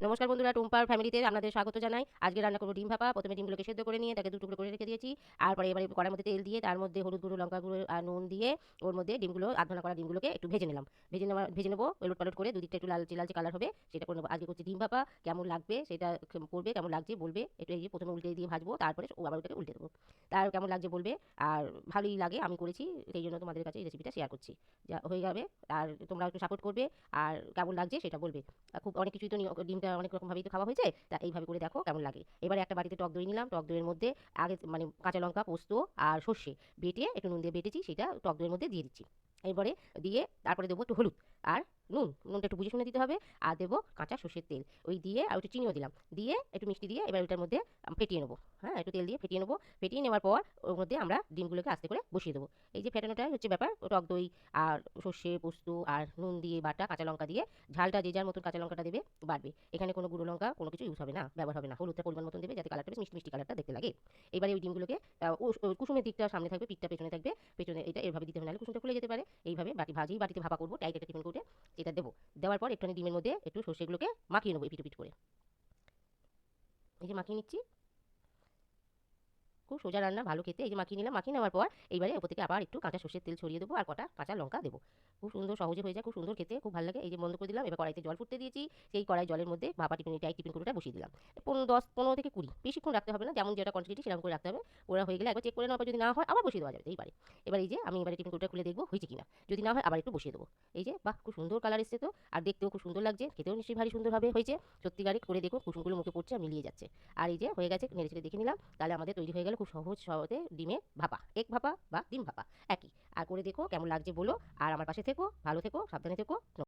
নমস্কার বন্ধুরা, টুম্পার ফ্যামিলিতে আপনাদের স্বাগত জানাই। আজকে রান্না করব ডিম ভাপা। প্রথমে ডিমগুলোকে সেদ্ধ করে নিয়ে তাকে দু টুকরো করে রেখে দিয়েছি। তারপরে এবারে কড়াইর মধ্যে তেল দিয়ে তার মধ্যে হলুদ গুঁড়ো, লঙ্কা গুঁড়ো আর নুন দিয়ে ওর মধ্যে ডিমগুলো আধঘন্টা করা ডিমগুলোকে একটু ভেজে নিলাম। ভেজে নেবো ওলট পালট করে দুদিকটা একটু লালচে লালচে কালার হবে সেটা করে নেবো। আজকে করছি ডিম ভাপা। কেমন লাগবে সেটা করবে, কেমন লাগছে বলবে। একটু এই যে প্রথমে উল্টে দিয়ে ভাজবো, তারপরে ও আবার ওটাকে উল্টে দেবো। তার কেমন লাগছে বলবে। আর ভালোই লাগে, আমি করেছি সেই জন্য তোমাদের কাছে এই রেসিপিটা শেয়ার করছি। যা হয়ে যাবে। আর তোমরা একটু সাপোর্ট করবে আর কেমন লাগছে সেটা বলবে। খুব অনেক কিছুই তো ডিমটা অনেক রকমভাবেই তো খাওয়া হয়েছে, তা এইভাবে করে দেখো কেমন লাগে। এবারে একটা বাটিতে টক দই নিলাম। টক দইয়ের মধ্যে আগে মানে কাঁচা লঙ্কা, পোস্ত আর সর্ষে বেটে একটু নুন দিয়ে বেটেছি, সেটা টক দইয়ের মধ্যে দিয়ে দিচ্ছি। এরপরে দিয়ে তারপরে দেবো একটু হলুদ আর নুনটা একটু বুঝে শুনে দিতে হবে। আর দেবো কাঁচা সর্ষের তেল, ওই দিয়ে আর একটু চিনিও দিলাম, দিয়ে একটু মিষ্টি দিয়ে এবার ওটার মধ্যে ফেটিয়ে নেবো। হ্যাঁ, একটু তেল দিয়ে ফেটিয়ে নেবো। ফেটিয়ে নেওয়ার পর ওর মধ্যে আমরা ডিমগুলোকে আস্তে করে বসিয়ে দেবো। এই যে ফেটানোটাই হচ্ছে ব্যাপার। টক দই আর সর্ষে, পোস্ত আর নুন দিয়ে বাটা কাঁচা লঙ্কা দিয়ে ঝালটা যে যার মতন কাঁচা লঙ্কাটা দেবে বাড়বে। এখানে কোনো গুঁড়ো লঙ্কা কোনো কিছু ইউজ হবে না, ব্যবহার হবে না। হলুদটা পরিমাণ মতন দেবে যাতে কালারটা বেশ মিষ্টি মিষ্টি কালারটা দেখতে লাগে। এবারে ওই ডিমগুলোকে কুসুমের দিকটা সামনে থাকবে, পিঠটা পেছনে থাকবে। পেছনে এটা এভাবে দিতে হবে, নাহলে কুসুমটা খুলে যেতে পারে। এইভাবে বাটিতে ভাপা করবো, টাইট একটা টিফিন করে এটা দেবো। দেওয়ার পর একটুখানি ডিমের মধ্যে একটু সর্ষেগুলোকে মাখিয়ে নেবো এপিট ওপিট করে। এই যে মাখিয়ে নিচ্ছি। খুব সোজা রান্না, ভালো খেতে। এই যে মাখিয়ে নিলাম, মাখিয়ে নেওয়ার পর এইবারে ওপর থেকে আবার একটু কাঁচা সর্ষের তেল ছড়িয়ে দেবো আর কটা কাঁচা লঙ্কা দেবো। খুব সুন্দর সহজে হয়ে যায়, খুব সুন্দর খেতে, খুব ভালো লাগে। এই যে বন্ধ করে দিলাম। এবার কড়াইতে জল ফুটতে দিয়েছি। সেই কড়াই জলের মধ্যে ভাপা টাইট টিফিন কুড়োটা বসিয়ে দিলাম। 15 থেকে 20 বেশিক্ষণ রাখতে হবে না, যেমন যেটা কোয়ান্টিটি সেরকম করে রাখতে হবে। ওরা হয়ে গেলে একবার চেক করে নেওয়ার পর যদি না হয় আবার বসিয়ে দেওয়া যাবে, এইবারে। এবার এই যে আমি এবারে টিফিন কুড়োটা খুলে দেখবো হয়েছে কিনা। যদি না হয় আবার একটু বসিয়ে দেবো। এই যে বাহ, খুব সুন্দর কালার এসছে তো, আর দেখতেও খুব সুন্দর লাগছে, খেতেও নিশ্চয়ই ভারী সুন্দরভাবে হয়েছে। সত্যিকারে করে দেখো, কুসুমগুলো মুখে পড়ছে আর মিলিয়ে যাচ্ছে। আর এই যে হয়ে গেছে, নেড়ে চেড়ে দেখে নিলাম। তাহলে আমাদের তৈরি হয়ে গেল খুব সহজে ডিমের ভাপা, এগ ভাপা বা ডিম ভাপা একই। আর করে দেখো কেমন লাগছে বলো। আর আমার পাশে থেকো, ভালো থেকো, সাবধানে থেকো।